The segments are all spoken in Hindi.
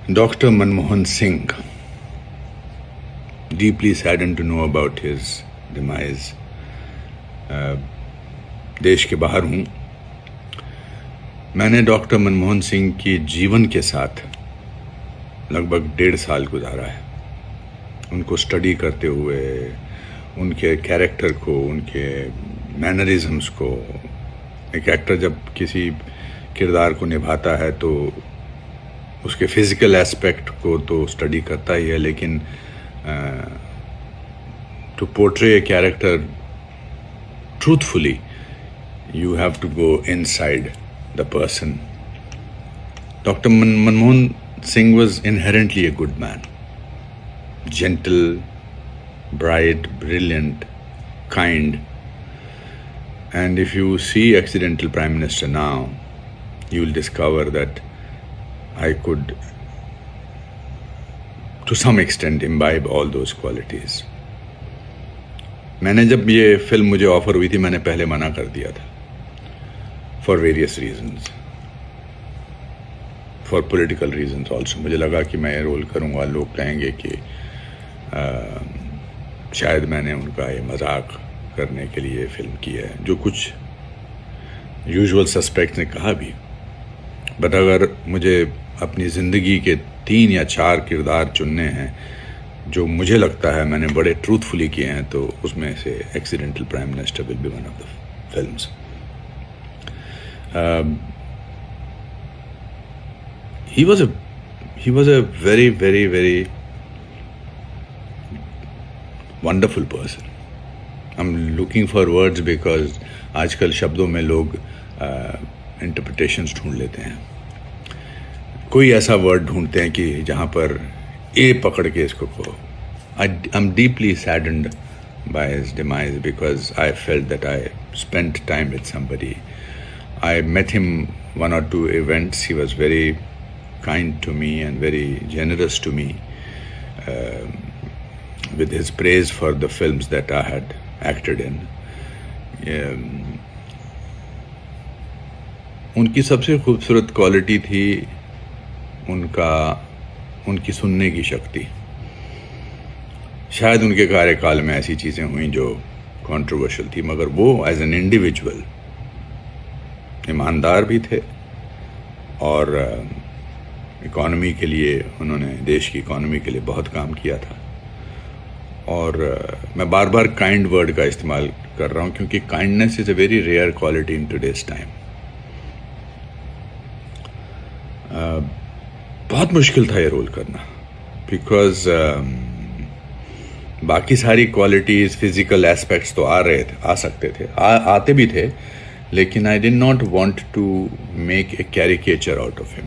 Dr. Manmohan Singh, deeply saddened to know about his demise. देश के बाहर हूँ। मैंने डॉक्टर मनमोहन सिंह की जीवन के साथ लगभग 1.5 साल गुजारा है। उनको स्टडी करते हुए, उनके कैरेक्टर को, उनके मैनरिज्म्स को। एक एक्टर जब किसी किरदार को निभाता है तो उसके फिजिकल एस्पेक्ट को तो स्टडी करता ही है, लेकिन to portray a character truthfully, you have to go inside the person. Dr. Manmohan Singh was inherently a good man. Gentle, bright, brilliant, kind. And if you see Accidental Prime Minister now, you will discover that I could, to some extent, imbibe all those qualities. मैंने जब ये फिल्म मुझे ऑफर हुई थी, मैंने पहले मना कर दिया था for various reasons, for political reasons also. मुझे लगा कि मैं ये रोल करूँगा, लोग कहेंगे कि शायद मैंने उनका ये मजाक करने के लिए फिल्म की है, जो कुछ यूजुअल सस्पेक्ट्स ने कहा भी। बट अगर मुझे अपनी ज़िंदगी के 3 या 4 किरदार चुनने हैं जो मुझे लगता है मैंने बड़े ट्रूथफुली किए हैं, तो उसमें से accidental prime minister will be one of the films. he was a very, very, very wonderful person. I'm looking for words because आजकल शब्दों में लोग इंटरप्रिटेशंस ढूंढ लेते हैं। कोई ऐसा वर्ड ढूंढते हैं कि जहाँ पर ए पकड़ के इसको कहो। I'm deeply saddened by his demise because I felt that I spent time with somebody. I met him 1 or 2 events. He was very kind to me and very generous to me with his praise for the films that I had acted in. उनकी सबसे खूबसूरत क्वालिटी थी उनकी सुनने की शक्ति। शायद उनके कार्यकाल में ऐसी चीज़ें हुई जो कंट्रोवर्शियल थी, मगर वो एज एन इंडिविजुअल ईमानदार भी थे और इकॉनमी के लिए, उन्होंने देश की इकॉनमी के लिए बहुत काम किया था। और मैं बार बार काइंड वर्ड का इस्तेमाल कर रहा हूँ क्योंकि kindness is a very rare quality in today's time. बहुत मुश्किल था ये रोल करना बिकॉज बाकी सारी क्वालिटीज़, फिजिकल एस्पेक्ट्स तो आ सकते थे, आते भी थे, लेकिन I did not want to make a caricature out of him.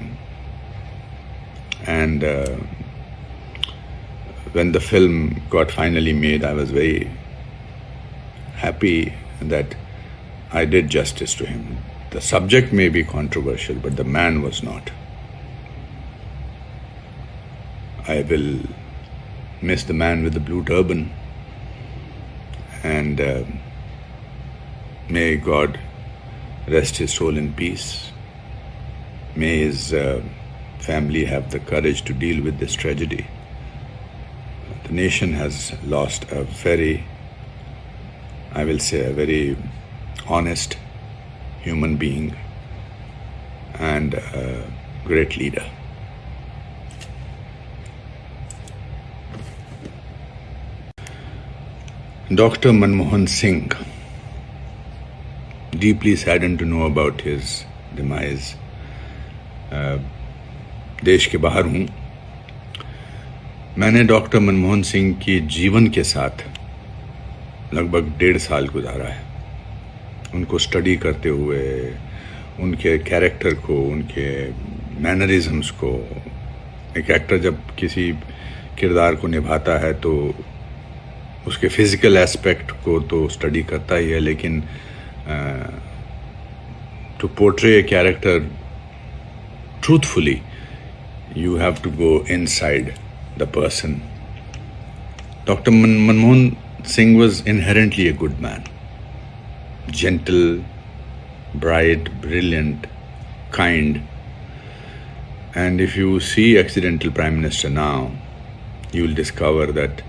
And when the film got finally made, I was very happy that I did justice to him. The subject may be controversial, but the man was not. I will miss the man with the blue turban, and may God rest his soul in peace. May his family have the courage to deal with this tragedy. The nation has lost a very, I will say, a very honest human being and a great leader. Dr. Manmohan Singh, deeply saddened to know about his demise. देश के बाहर हूँ। मैंने डॉक्टर मनमोहन सिंह की जीवन के साथ लगभग 1.5 साल गुजारा है। उनको स्टडी करते हुए, उनके कैरेक्टर को, उनके मैनरिज्म्स को। एक एक्टर जब किसी किरदार को निभाता है तो उसके फिजिकल एस्पेक्ट को तो स्टडी करता ही है, लेकिन to portray a character truthfully, you have to go inside the person. Dr. Manmohan Singh was inherently a good man. Gentle, bright, brilliant, kind. And if you see Accidental Prime Minister now, you will discover that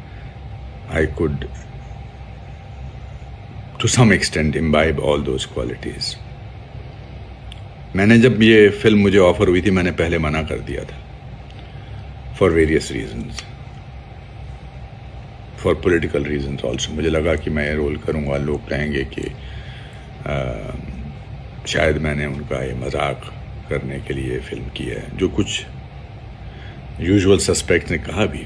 I could, to some extent, imbibe all those qualities. मैंने जब ये फिल्म मुझे ऑफर हुई थी, मैंने पहले मना कर दिया था for various reasons, for political reasons also. मुझे लगा कि मैं ये रोल करूँगा, लोग कहेंगे कि शायद मैंने उनका ये मजाक करने के लिए फिल्म की है, जो कुछ यूजुअल सस्पेक्ट ने कहा भी.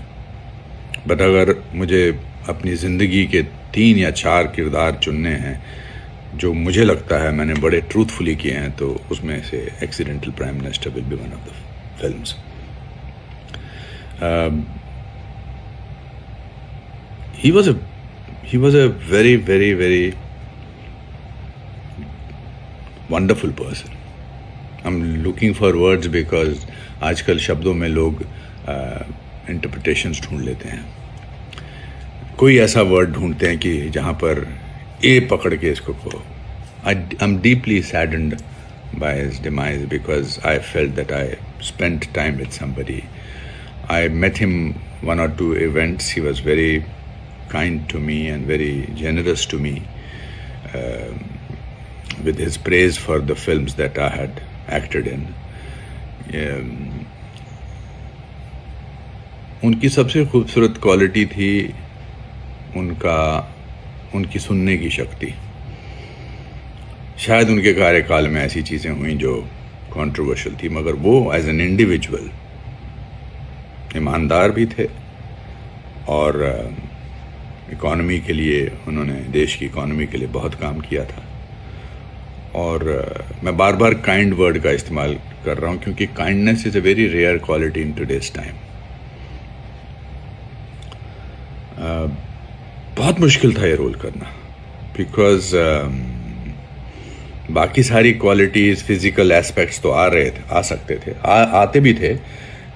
बट अगर मुझे अपनी ज़िंदगी के 3 या 4 किरदार चुनने हैं जो मुझे लगता है मैंने बड़े ट्रूथफुली किए हैं, तो उसमें से accidental prime minister will be one of the films. He was a very, very, very wonderful person. I'm looking for words because आजकल शब्दों में लोग इंटरप्रिटेशंस ढूंढ लेते हैं. कोई ऐसा वर्ड ढूंढते हैं कि जहाँ पर ए पकड़ के इसको कहो. I'm deeply saddened by his demise because I felt that I spent time with somebody. I met him 1 or 2 events. He was very kind to me and very generous to me with his praise for the films that I had acted in. उनकी सबसे खूबसूरत क्वालिटी थी उनकी सुनने की शक्ति. शायद उनके कार्यकाल में ऐसी चीज़ें हुई जो कंट्रोवर्शियल थी, मगर वो एज एन इंडिविजुअल ईमानदार भी थे और इकॉनमी के लिए, उन्होंने देश की इकॉनमी के लिए बहुत काम किया था. और मैं बार बार काइंड वर्ड का इस्तेमाल कर रहा हूँ क्योंकि kindness is a very rare quality in today's time. बहुत मुश्किल था ये रोल करना बिकॉज बाकी सारी क्वालिटीज़, फिजिकल एस्पेक्ट्स तो आ सकते थे, आते भी थे,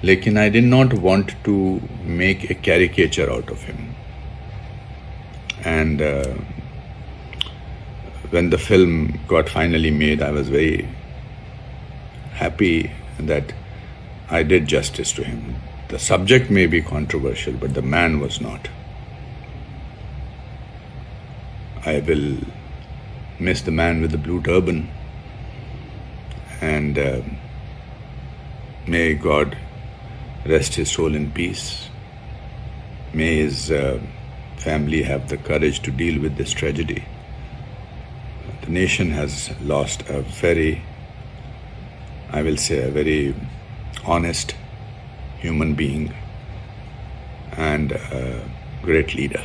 लेकिन I did not want to make a caricature out of him. And when the film got finally made, I was very happy that I did justice to him. The subject may be controversial, but the man was not. I will miss the man with the blue turban, and may God rest his soul in peace. May his family have the courage to deal with this tragedy. The nation has lost a very, I will say, a very honest human being and a great leader.